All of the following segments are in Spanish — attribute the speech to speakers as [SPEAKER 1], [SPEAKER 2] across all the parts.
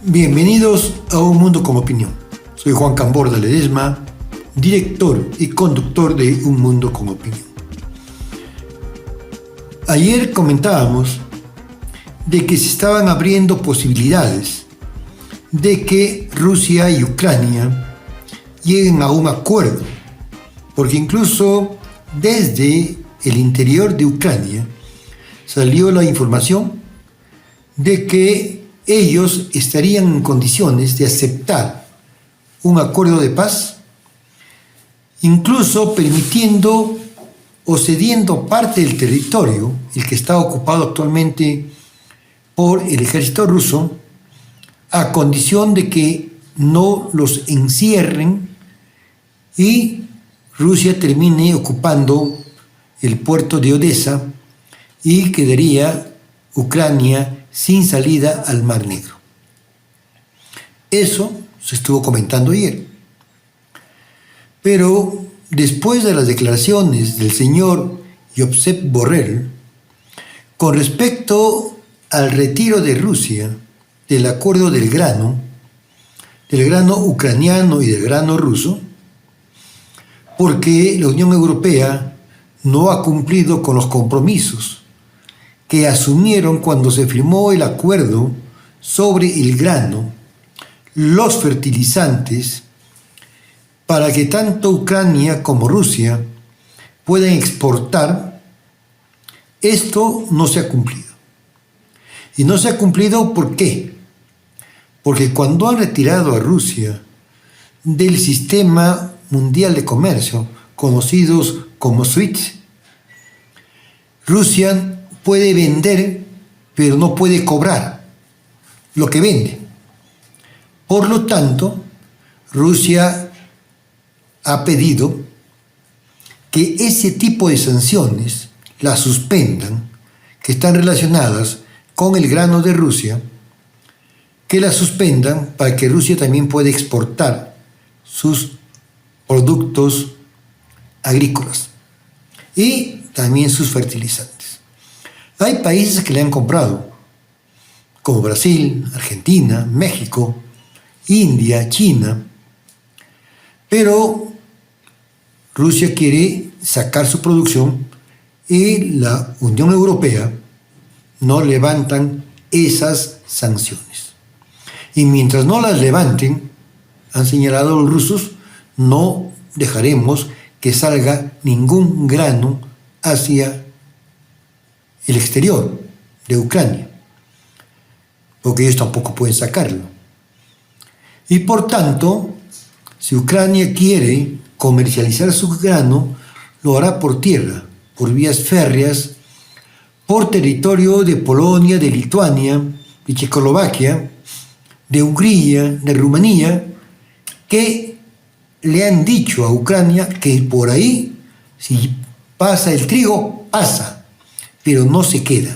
[SPEAKER 1] Bienvenidos a Un Mundo con Opinión. Soy Juan Camborda Ledesma, director y conductor de Un Mundo con Opinión. Ayer comentábamos de que se estaban abriendo posibilidades de que Rusia y Ucrania lleguen a un acuerdo, porque incluso desde el interior de Ucrania salió la información de que ellos estarían en condiciones de aceptar un acuerdo de paz, incluso permitiendo o cediendo parte del territorio, el que está ocupado actualmente por el ejército ruso, a condición de que no los encierren y Rusia termine ocupando el puerto de Odessa y quedaría Ucrania sin salida al Mar Negro. Eso se estuvo comentando ayer. Pero después de las declaraciones del señor Josep Borrell con respecto al retiro de Rusia del acuerdo del grano ucraniano y del grano ruso, porque la Unión Europea no ha cumplido con los compromisos que asumieron cuando se firmó el acuerdo sobre el grano, los fertilizantes, para que tanto Ucrania como Rusia puedan exportar. Esto no se ha cumplido. Y no se ha cumplido, ¿por qué? Porque cuando han retirado a Rusia del sistema mundial de comercio, conocidos como SWIFT, Rusia puede vender, pero no puede cobrar lo que vende. Por lo tanto, Rusia ha pedido que ese tipo de sanciones las suspendan, que están relacionadas con el grano de Rusia, que las suspendan para que Rusia también pueda exportar sus productos agrícolas y también sus fertilizantes. Hay países que le han comprado, como Brasil, Argentina, México, India, China, pero Rusia quiere sacar su producción y la Unión Europea no levantan esas sanciones. Y mientras no las levanten, han señalado los rusos, no dejaremos que salga ningún grano hacia el exterior de Ucrania, porque ellos tampoco pueden sacarlo. Y por tanto, si Ucrania quiere comercializar su grano, lo hará por tierra, por vías férreas, por territorio de Polonia, de Lituania, de Checoslovaquia, de Hungría, de Rumanía, que le han dicho a Ucrania que por ahí, si pasa el trigo, pasa, pero no se queda,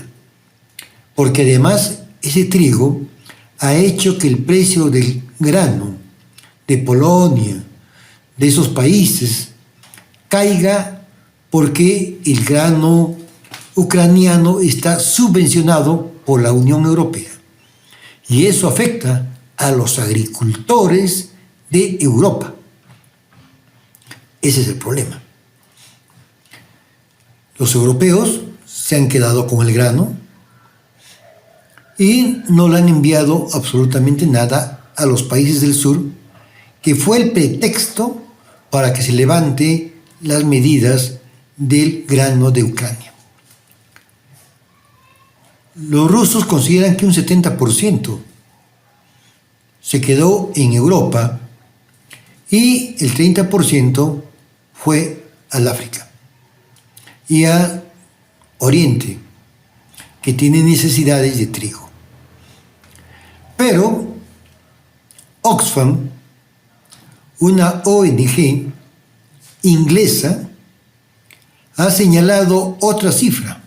[SPEAKER 1] porque además ese trigo ha hecho que el precio del grano de Polonia, de esos países, caiga porque el grano ucraniano está subvencionado por la Unión Europea. Y eso afecta a los agricultores de Europa. Ese es el problema. Los europeos se han quedado con el grano y no le han enviado absolutamente nada a los países del sur, que fue el pretexto para que se levante las medidas del grano de Ucrania. Los rusos consideran que un 70% se quedó en Europa y el 30% fue al África y a Oriente, que tiene necesidades de trigo. Pero Oxfam, una ONG inglesa, ha señalado otra cifra,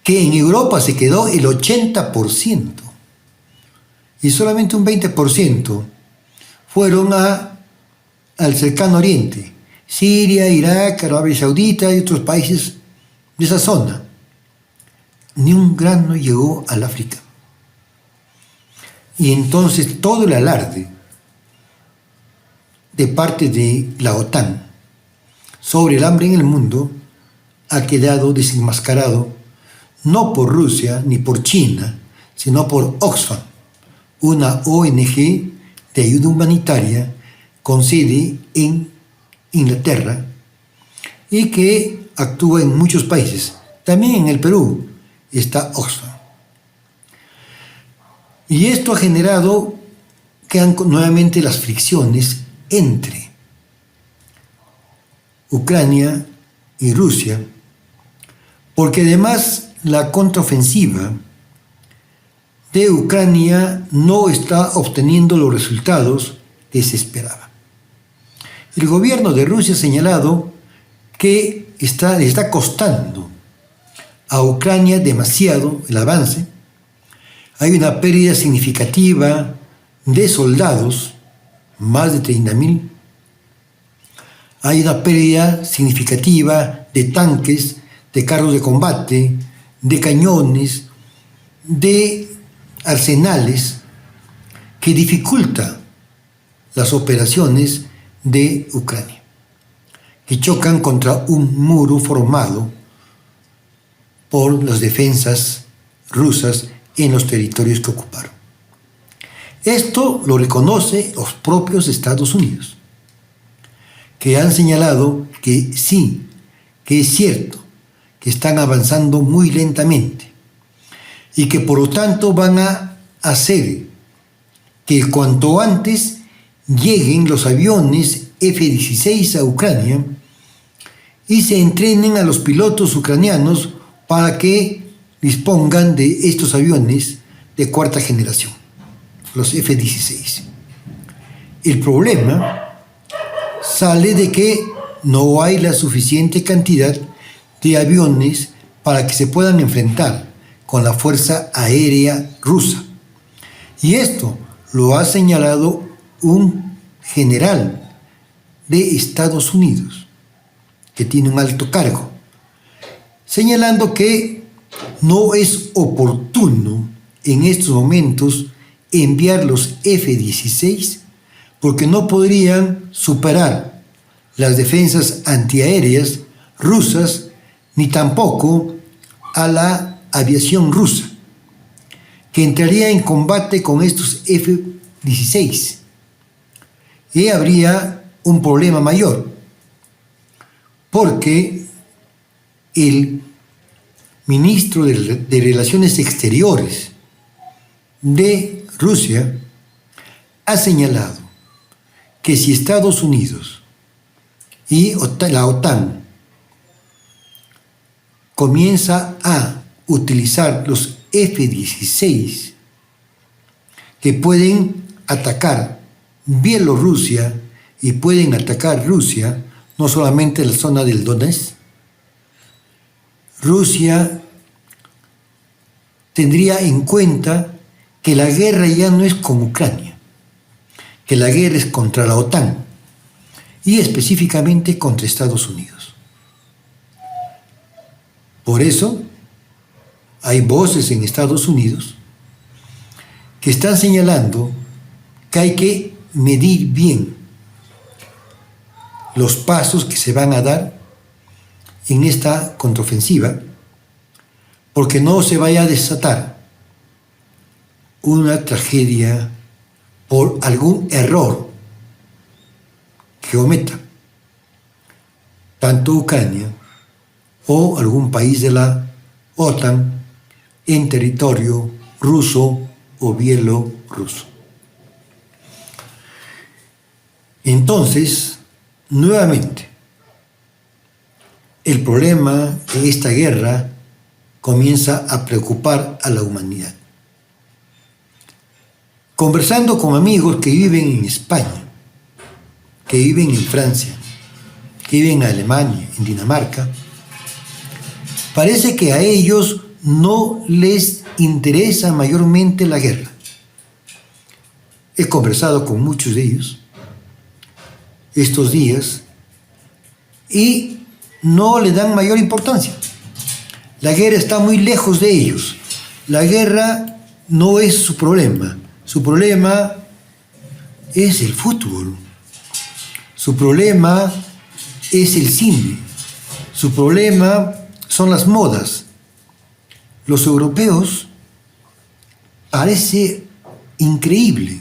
[SPEAKER 1] que en Europa se quedó el 80% y solamente un 20% fueron al cercano Oriente, Siria, Irak, Arabia Saudita y otros países de esa zona. Ni un grano llegó al África. Y entonces todo el alarde de parte de la OTAN sobre el hambre en el mundo ha quedado desenmascarado no por Rusia ni por China, sino por Oxfam, una ONG de ayuda humanitaria con sede en Inglaterra y que actúa en muchos países. También en el Perú está Oxfam. Y esto ha generado que nuevamente las fricciones entre Ucrania y Rusia, porque además la contraofensiva de Ucrania no está obteniendo los resultados que se esperaba. El gobierno de Rusia ha señalado que le está costando a Ucrania demasiado el avance. Hay una pérdida significativa de soldados, más de 30.000. Hay una pérdida significativa de tanques, de carros de combate, de cañones, de arsenales, que dificulta las operaciones de Ucrania, que chocan contra un muro formado por las defensas rusas en los territorios que ocuparon. Esto lo reconoce los propios Estados Unidos, que han señalado que sí, que es cierto, que están avanzando muy lentamente y que por lo tanto van a hacer que cuanto antes lleguen los aviones F-16 a Ucrania y se entrenen a los pilotos ucranianos para que dispongan de estos aviones de cuarta generación, los F-16. El problema sale de que no hay la suficiente cantidad de aviones para que se puedan enfrentar con la Fuerza Aérea Rusa. Y esto lo ha señalado un general de Estados Unidos, que tiene un alto cargo, señalando que no es oportuno en estos momentos enviar los F-16 porque no podrían superar las defensas antiaéreas rusas ni tampoco a la aviación rusa, que entraría en combate con estos F-16. Y habría un problema mayor, porque el ministro de Relaciones Exteriores de Rusia ha señalado que si Estados Unidos y la OTAN comienza a utilizar los F-16 que pueden atacar Bielorrusia y pueden atacar Rusia, no solamente la zona del Donetsk, Rusia tendría en cuenta que la guerra ya no es con Ucrania, que la guerra es contra la OTAN y específicamente contra Estados Unidos. Por eso hay voces en Estados Unidos que están señalando que hay que medir bien los pasos que se van a dar en esta contraofensiva, porque no se vaya a desatar una tragedia por algún error que cometa tanto Ucrania o algún país de la OTAN en territorio ruso o bielorruso. Entonces, nuevamente, el problema de esta guerra comienza a preocupar a la humanidad. Conversando con amigos que viven en España, que viven en Francia, que viven en Alemania, en Dinamarca, parece que a ellos no les interesa mayormente la guerra. He conversado con muchos de ellos estos días y no le dan mayor importancia. La guerra está muy lejos de ellos. La guerra no es su problema. Su problema es el fútbol. Su problema es el cine. Su problema son las modas. Los europeos, parece increíble,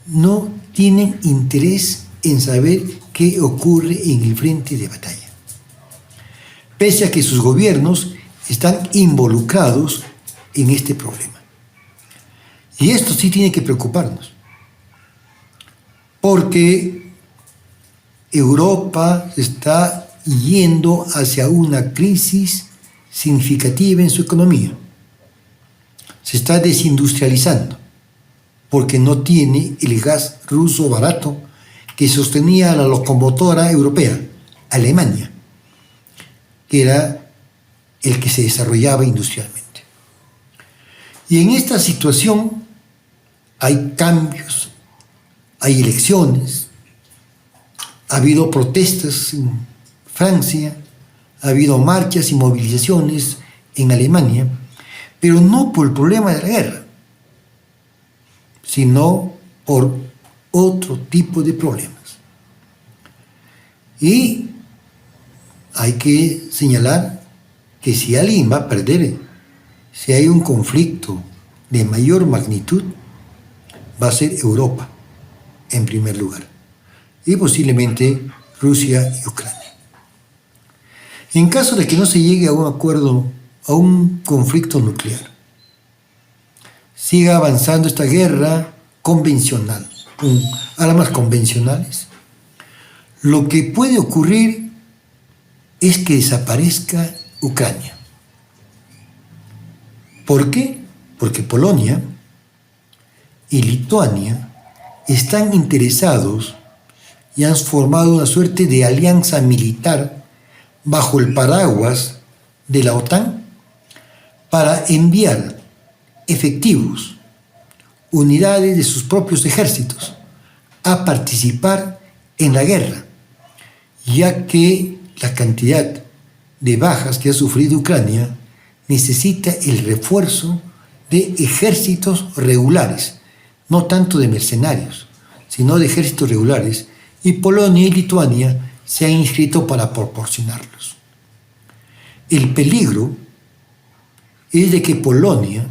[SPEAKER 1] no tienen interés en saber qué ocurre en el frente de batalla, pese a que sus gobiernos están involucrados en este problema. Y esto sí tiene que preocuparnos, porque Europa está yendo hacia una crisis significativa en su economía. Se está desindustrializando porque no tiene el gas ruso barato que sostenía a la locomotora europea, Alemania, que era el que se desarrollaba industrialmente. Y en esta situación hay cambios, hay elecciones, ha habido protestas en Francia, ha habido marchas y movilizaciones en Alemania, pero no por el problema de la guerra, sino por otro tipo de problemas. Y hay que señalar que si alguien va a perder, si hay un conflicto de mayor magnitud, va a ser Europa, en primer lugar, y posiblemente Rusia y Ucrania. En caso de que no se llegue a un acuerdo, a un conflicto nuclear, siga avanzando esta guerra convencional, con armas convencionales, lo que puede ocurrir es que desaparezca Ucrania. ¿Por qué? Porque Polonia y Lituania están interesados y han formado una suerte de alianza militar bajo el paraguas de la OTAN para enviar efectivos, unidades de sus propios ejércitos, a participar en la guerra, ya que la cantidad de bajas que ha sufrido Ucrania necesita el refuerzo de ejércitos regulares, no tanto de mercenarios, sino de ejércitos regulares, y Polonia y Lituania se han inscrito para proporcionarlos. El peligro es de que Polonia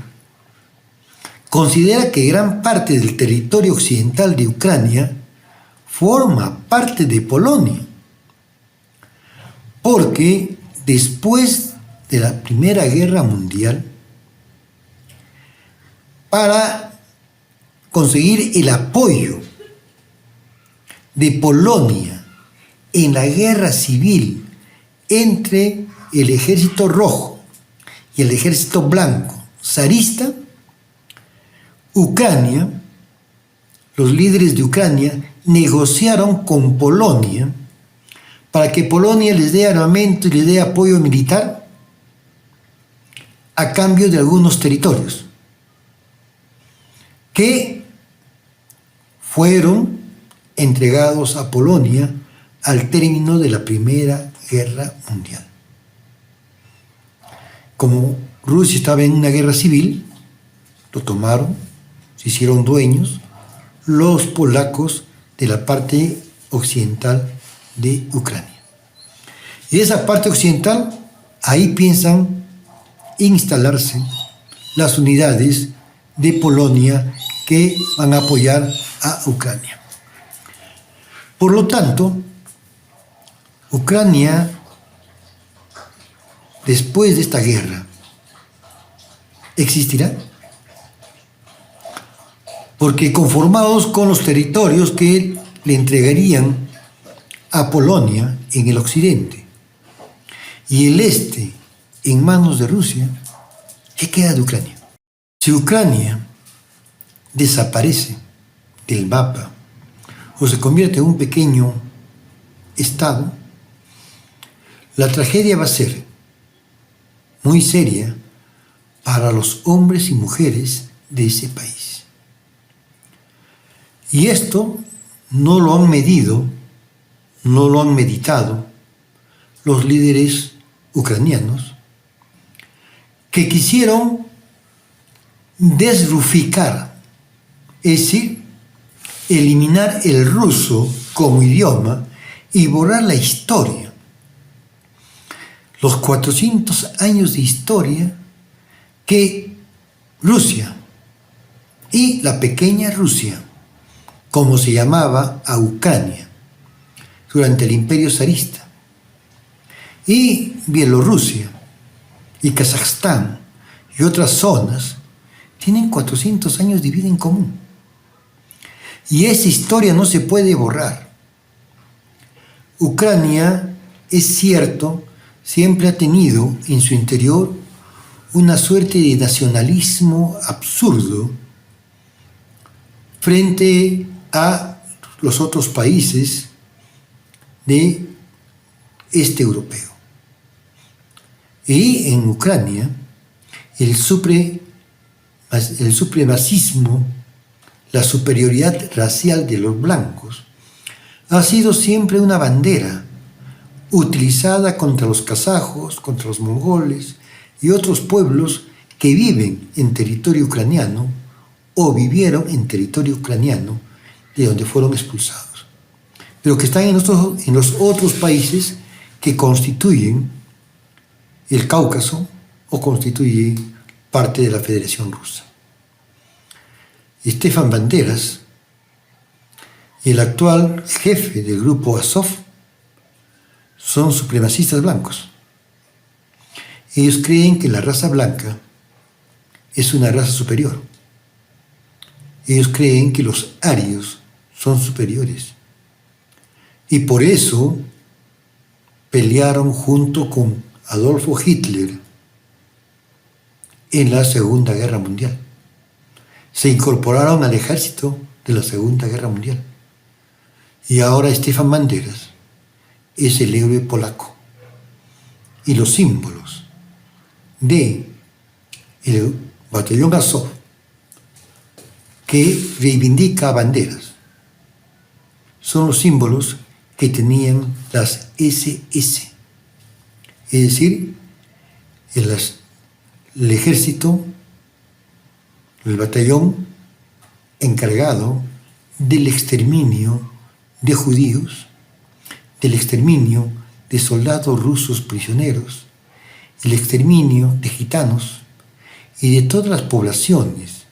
[SPEAKER 1] considera que gran parte del territorio occidental de Ucrania forma parte de Polonia, porque después de la Primera Guerra Mundial, para conseguir el apoyo de Polonia en la guerra civil entre el ejército rojo y el ejército blanco zarista, Ucrania, los líderes de Ucrania negociaron con Polonia para que Polonia les dé armamento y les dé apoyo militar a cambio de algunos territorios que fueron entregados a Polonia al término de la Primera Guerra Mundial. Como Rusia estaba en una guerra civil, lo tomaron, se hicieron dueños los polacos de la parte occidental de Ucrania. Y esa parte occidental, ahí piensan instalarse las unidades de Polonia que van a apoyar a Ucrania. Por lo tanto, Ucrania, después de esta guerra, ¿existirá? Porque conformados con los territorios que le entregarían a Polonia en el occidente y el este en manos de Rusia, ¿qué queda de Ucrania? Si Ucrania desaparece del mapa o se convierte en un pequeño estado, la tragedia va a ser muy seria para los hombres y mujeres de ese país. Y esto no lo han medido, no lo han meditado los líderes ucranianos, que quisieron desrusificar, es decir, eliminar el ruso como idioma y borrar la historia. Los 400 años de historia que Rusia y la pequeña Rusia, como se llamaba a Ucrania durante el Imperio zarista, y Bielorrusia y Kazajstán y otras zonas, tienen 400 años de vida en común. Y esa historia no se puede borrar. Ucrania, es cierto, siempre ha tenido en su interior una suerte de nacionalismo absurdo frente a los otros países de este europeo. Y en Ucrania, el supremacismo, la superioridad racial de los blancos, ha sido siempre una bandera utilizada contra los kazajos, contra los mongoles y otros pueblos que viven en territorio ucraniano o vivieron en territorio ucraniano de donde fueron expulsados, pero que están en los otros países que constituyen el Cáucaso o constituyen parte de la Federación Rusa. Stefan Banderas, el actual jefe del grupo Azov, son supremacistas blancos. Ellos creen que la raza blanca es una raza superior. Ellos creen que los arios son superiores. Y por eso pelearon junto con Adolfo Hitler en la Segunda Guerra Mundial. Se incorporaron al ejército de la Segunda Guerra Mundial. Y ahora Stefan Banderas es el héroe polaco. Y los símbolos de el batallón Azov, que reivindica a Banderas, son los símbolos que tenían las SS, es decir, el ejército, el batallón encargado del exterminio de judíos, del exterminio de soldados rusos prisioneros, el exterminio de gitanos y de todas las poblaciones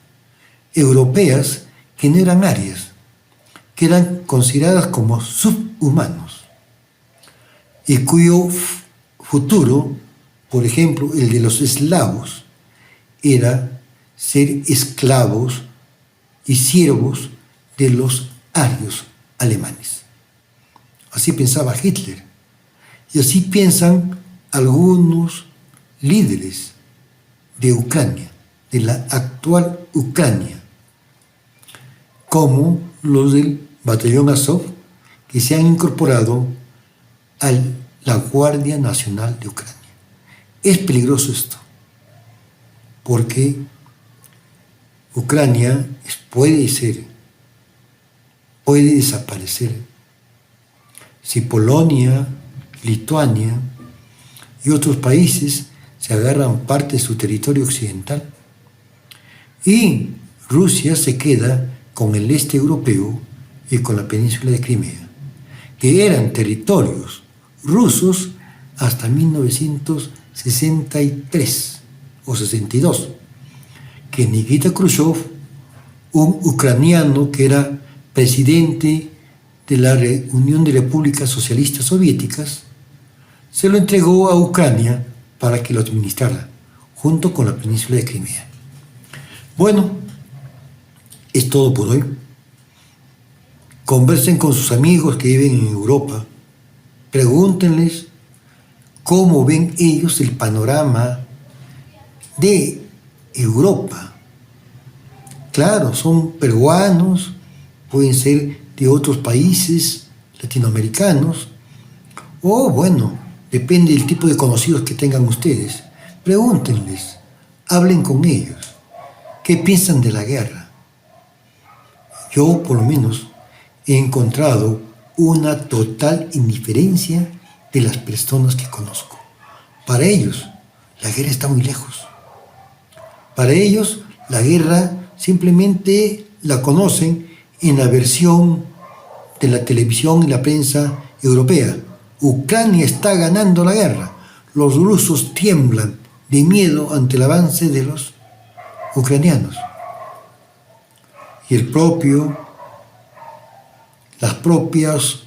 [SPEAKER 1] europeas que no eran arias, que eran consideradas como subhumanos y cuyo futuro, por ejemplo, el de los eslavos, era ser esclavos y siervos de los arios alemanes. Así pensaba Hitler. Y así piensan algunos líderes de Ucrania, de la actual Ucrania, como los del batallón Azov, que se han incorporado a la Guardia Nacional de Ucrania. Es peligroso esto, porque Ucrania puede desaparecer si Polonia, Lituania y otros países se agarran parte de su territorio occidental y Rusia se queda con el este europeo y con la península de Crimea, que eran territorios rusos hasta 1963 o 62, que Nikita Khrushchev, un ucraniano que era presidente de la Unión de Repúblicas Socialistas Soviéticas, se lo entregó a Ucrania para que lo administrara, junto con la península de Crimea. Bueno, es todo por hoy. Conversen con sus amigos que viven en Europa. Pregúntenles cómo ven ellos el panorama de Europa. Claro, son peruanos, pueden ser de otros países latinoamericanos, o bueno, depende del tipo de conocidos que tengan ustedes. Pregúntenles, hablen con ellos, ¿qué piensan de la guerra? Yo, por lo menos, he encontrado una total indiferencia de las personas que conozco. Para ellos, la guerra está muy lejos. Para ellos, La guerra simplemente la conocen en la versión de la televisión y la prensa europea. Ucrania está ganando la guerra. Los rusos tiemblan de miedo ante el avance de los ucranianos. Y las propias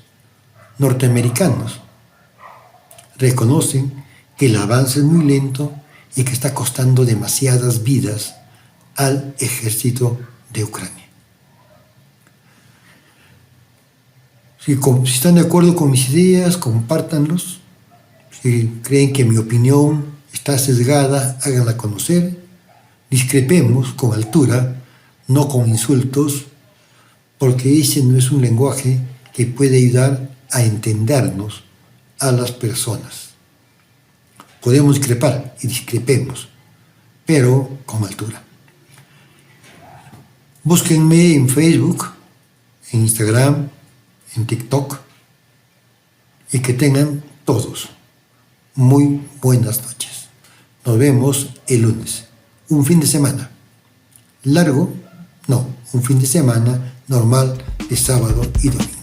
[SPEAKER 1] norteamericanos reconocen que el avance es muy lento y que está costando demasiadas vidas al ejército de Ucrania. Si están de acuerdo con mis ideas, compártanlos. Si creen que mi opinión está sesgada, háganla conocer. Discrepemos con altura, no con insultos, porque ese no es un lenguaje que puede ayudar a entendernos a las personas. Podemos discrepar y discrepemos, pero con altura. Búsquenme en Facebook, en Instagram, en TikTok, y que tengan todos muy buenas noches. Nos vemos el lunes. Un fin de semana largo, no, un fin de semana normal de sábado y domingo.